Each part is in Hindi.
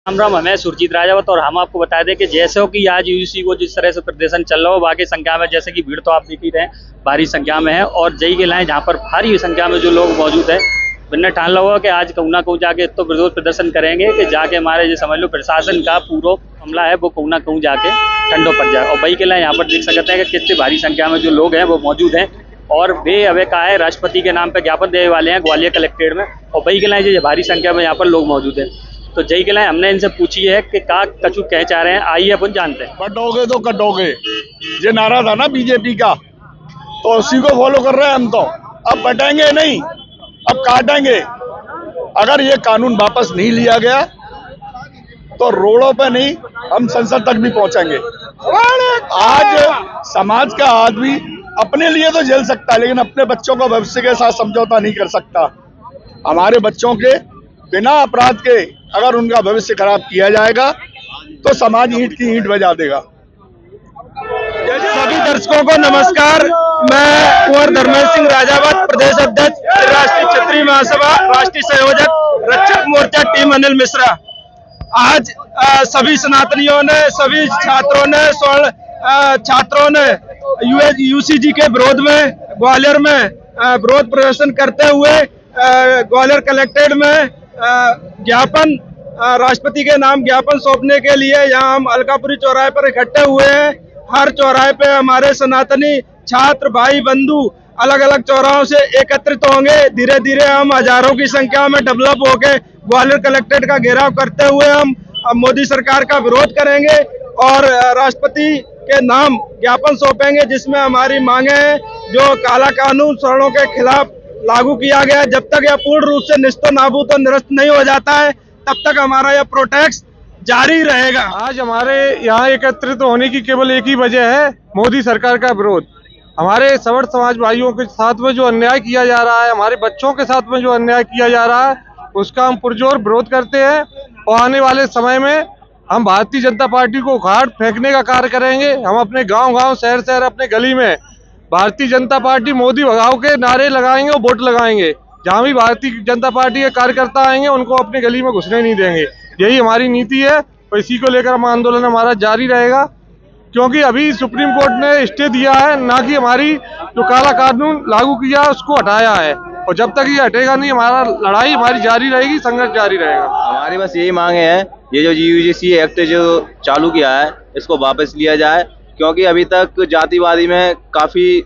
राम राम। हमें सुरजीत राजावत और हम आपको बता दें कि जैसे हो कि आज यूसी को जिस तरह से प्रदर्शन चल रहा हो, बाकी संख्या में जैसे कि भीड़ तो आप देख ही रहे हैं, भारी संख्या में है। और जय के लाए जहाँ पर भारी संख्या में जो लोग मौजूद है, मैंने ठान ला हुआ कि आज कहूँ ना कहूँ जाके तो विरोध प्रदर्शन करेंगे कि जाके हमारे जो समझ लो प्रशासन का पूरा हमला है वो कहूँ ना कहूँ जाके ठंडो पड़ जाए। और वही के लाए यहाँ पर देख सकते हैं कि कितनी भारी संख्या में जो लोग हैं वो मौजूद हैं। और वे अवे कहा है राष्ट्रपति के नाम पे ज्ञापन देने वाले हैं ग्वालियर कलेक्ट्रेट में। और वही के लाए जो भारी संख्या में यहाँ पर लोग मौजूद हैं। तो जय के लाए हमने इनसे पूछी है कि का कछु कह चाह रहे हैं, आइए अपन जानते हैं। कटोगे तो कटोगे, ये नारा था ना बीजेपी का, तो उसी को फॉलो कर रहे हैं हम। तो अब बटेंगे नहीं, अब काटेंगे। अगर ये कानून वापस नहीं लिया गया तो रोडों पे नहीं, हम संसद तक भी पहुंचेंगे। आज समाज का आदमी अपने लिए तो झेल सकता है, लेकिन अपने बच्चों को भविष्य के साथ समझौता नहीं कर सकता। हमारे बच्चों के बिना अपराध के अगर उनका भविष्य खराब किया जाएगा तो समाज ईंट की ईंट बजा देगा। सभी दर्शकों को नमस्कार। मैं कुंवर धर्मेंद्र सिंह राजावत, प्रदेश अध्यक्ष राष्ट्रीय क्षत्रिय महासभा, राष्ट्रीय संयोजक रक्षक मोर्चा टीम अनिल मिश्रा। आज सभी सनातनियों ने, सभी छात्रों ने यूसीजी के विरोध में ग्वालियर में विरोध प्रदर्शन करते हुए ग्वालियर कलेक्ट्रेट में ज्ञापन राष्ट्रपति के नाम ज्ञापन सौंपने के लिए यहाँ हम अलकापुरी चौराहे पर इकट्ठे हुए हैं। हर चौराहे पे हमारे सनातनी छात्र भाई बंधु अलग अलग चौराहों से एकत्रित होंगे। धीरे धीरे हम हजारों की संख्या में डेवलप होके ग्वालियर कलेक्ट्रेट का घेराव करते हुए हम मोदी सरकार का विरोध करेंगे और राष्ट्रपति के नाम ज्ञापन सौंपेंगे, जिसमें हमारी मांगे हैं जो काला कानून सवर्णों के खिलाफ लागू किया गया है, जब तक यह पूर्ण रूप से निस्तो नाबूद और निरस्त नहीं हो जाता है तब तक हमारा यह प्रोटेस्ट जारी रहेगा। आज हमारे यहाँ एकत्रित होने की केवल एक ही वजह है, मोदी सरकार का विरोध। हमारे सवर्ण समाज भाइयों के साथ में जो अन्याय किया जा रहा है, हमारे बच्चों के साथ में जो अन्याय किया जा रहा है, उसका हम पुरजोर विरोध करते हैं। और आने वाले समय में हम भारतीय जनता पार्टी को उखाड़ फेंकने का कार्य करेंगे। हम अपने गाँव शहर शहर अपने गली में भारतीय जनता पार्टी मोदी भगाओ के नारे लगाएंगे और वोट लगाएंगे। जहां भी भारतीय जनता पार्टी के कार्यकर्ता आएंगे उनको अपनी गली में घुसने नहीं देंगे। यही हमारी नीति है और इसी को लेकर हम आंदोलन हमारा जारी रहेगा, क्योंकि अभी सुप्रीम कोर्ट ने स्टे दिया है, ना कि हमारी जो काला कानून लागू किया उसको हटाया है। और जब तक ये हटेगा नहीं, हमारा लड़ाई हमारी जारी रहेगी, संघर्ष जारी रहेगा। हमारी बस यही मांगे हैं, ये जो यूजीसी एक्ट जो चालू किया है इसको वापस लिया जाए, क्योंकि अभी तक जातिवादी में काफी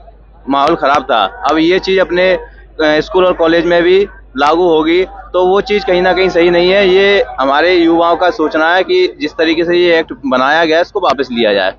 माहौल खराब था। अब ये चीज अपने स्कूल और कॉलेज में भी लागू होगी तो वो चीज कहीं ना कहीं सही नहीं है। ये हमारे युवाओं का सोचना है कि जिस तरीके से ये एक्ट बनाया गया है इसको वापस लिया जाए।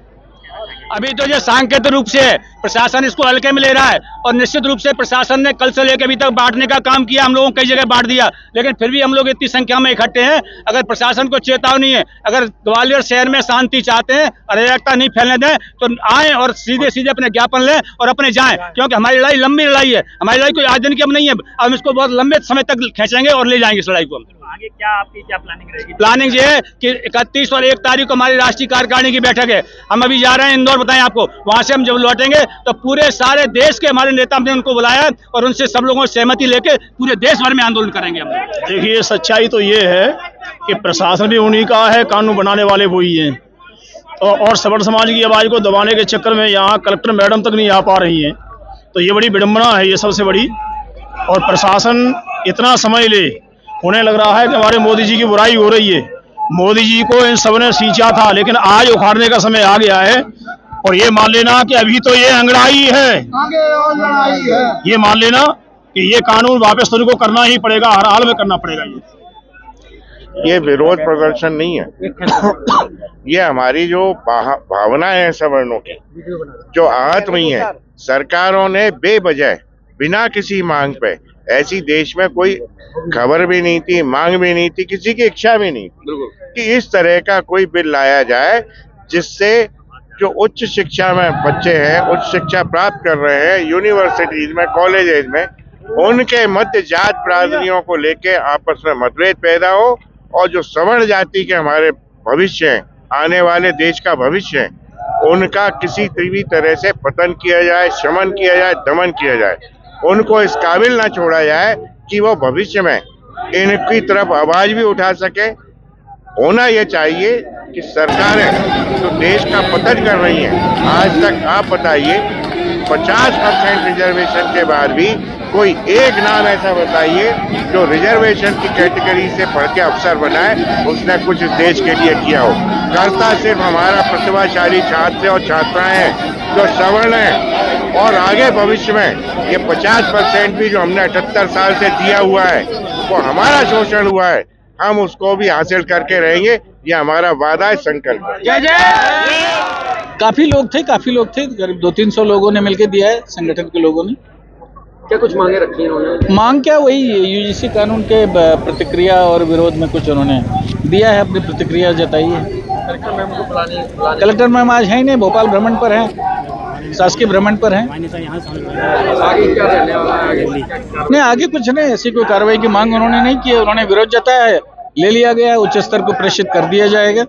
अभी तो ये सांकेतिक रूप से प्रशासन इसको हल्के में ले रहा है और निश्चित रूप से प्रशासन ने कल से लेकर अभी तक बांटने का काम किया, हम लोगों को कई जगह बांट दिया, लेकिन फिर भी हम लोग इतनी संख्या में इकट्ठे हैं। अगर प्रशासन को चेतावनी है, अगर ग्वालियर शहर में शांति चाहते हैं, अराजकता नहीं फैलने दें तो आए और सीधे सीधे अपने ज्ञापन लें और अपने जाएं, क्योंकि हमारी लड़ाई लंबी लड़ाई है। हमारी लड़ाई कोई आज दिन की अब नहीं है, हम इसको बहुत लंबे समय तक खींचेंगे और ले जाएंगे इस लड़ाई को। हम आगे क्या आपकी क्या प्लानिंग रहेगी? प्लानिंग ये है कि 31 और 1 तारीख को हमारी राष्ट्रीय कार्यकारिणी की बैठक है। हम अभी जा रहे हैं इंदौर, बताएं आपको। वहां से हम जब लौटेंगे तो पूरे सारे देश के हमारे नेता हमने उनको बुलाया है और उनसे सब लोगों से सहमति लेके पूरे देश भर में आंदोलन करेंगे। हम देखिए, सच्चाई तो ये है कि प्रशासन भी उन्हीं का है, कानून बनाने वाले वही हैं। और सवर्ण समाज की आवाज को दबाने के चक्कर में यहाँ कलेक्टर मैडम तक नहीं आ पा रही हैं, तो ये बड़ी विडम्बना है, ये सबसे बड़ी। और प्रशासन इतना समय ले, उन्हें लग रहा है कि हमारे मोदी जी की बुराई हो रही है। मोदी जी को इन सब ने सींचा था, लेकिन आज उखाड़ने का समय आ गया है। और ये मान लेना कि अभी तो ये अंगड़ाई है, आगे और लड़ाई है। ये मान लेना कि ये कानून वापस तो उनको करना ही पड़ेगा, हर हाल में करना पड़ेगा। ये विरोध प्रदर्शन नहीं है ये हमारी जो भावनाएं हैं सवर्णों की जो आहत हुई हैं। सरकारों ने बेवजह बिना किसी मांग पे, ऐसी देश में कोई खबर भी नहीं थी, मांग भी नहीं थी, किसी की इच्छा भी नहीं थी कि इस तरह का कोई बिल लाया जाए जिससे जो उच्च शिक्षा में बच्चे हैं, उच्च शिक्षा प्राप्त कर रहे हैं यूनिवर्सिटीज में, कॉलेजेस में, उनके मध्य जात बिरादरियों को लेके आपस में मतभेद पैदा हो और जो सवर्ण जाति के हमारे भविष्य हैं, आने वाले देश का भविष्य है, उनका किसी भी तरह से पतन किया जाए, शमन किया जाए, दमन किया जाए। उनको इस काबिल ना छोड़ा जाए कि वो भविष्य में इनकी तरफ आवाज भी उठा सके होना ये चाहिए कि सरकारें जो देश का पतन कर रही हैं, आज तक आप बताइए 50% रिजर्वेशन के बाद भी कोई एक नाम ऐसा बताइए जो रिजर्वेशन की कैटेगरी से पढ़ के अफसर बनाए, उसने कुछ इस देश के लिए किया हो। करता सिर्फ हमारा प्रतिभाशाली छात्र और छात्राएं हैं जो सवर्ण हैं, और आगे भविष्य में ये 50% भी जो हमने 78 साल से दिया हुआ है वो हमारा शोषण हुआ है, हम उसको भी हासिल करके रहेंगे। ये हमारा वादा है, संकल्प है। काफी लोग थे, करीब 200-300 लोगों ने मिलकर दिया है, संगठन के लोगों ने। क्या कुछ मांगे रखी हैं उन्होंने? मांग क्या, वही यूजीसी कानून के प्रतिक्रिया और विरोध में कुछ उन्होंने दिया है, अपनी प्रतिक्रिया जताई है। कलेक्टर मैम को बुलाने कलेक्टर मैम आज है ही नहीं, भोपाल भ्रमण पर हैं, शासकीय भ्रमण पर हैं। आगे क्या रहने वाला है? आगे नहीं, आगे कुछ नहीं, ऐसी कोई कार्रवाई की मांग उन्होंने नहीं की है, उन्होंने विरोध जताया है, ले लिया गया है, उच्च स्तर को प्रेषित कर दिया जाएगा।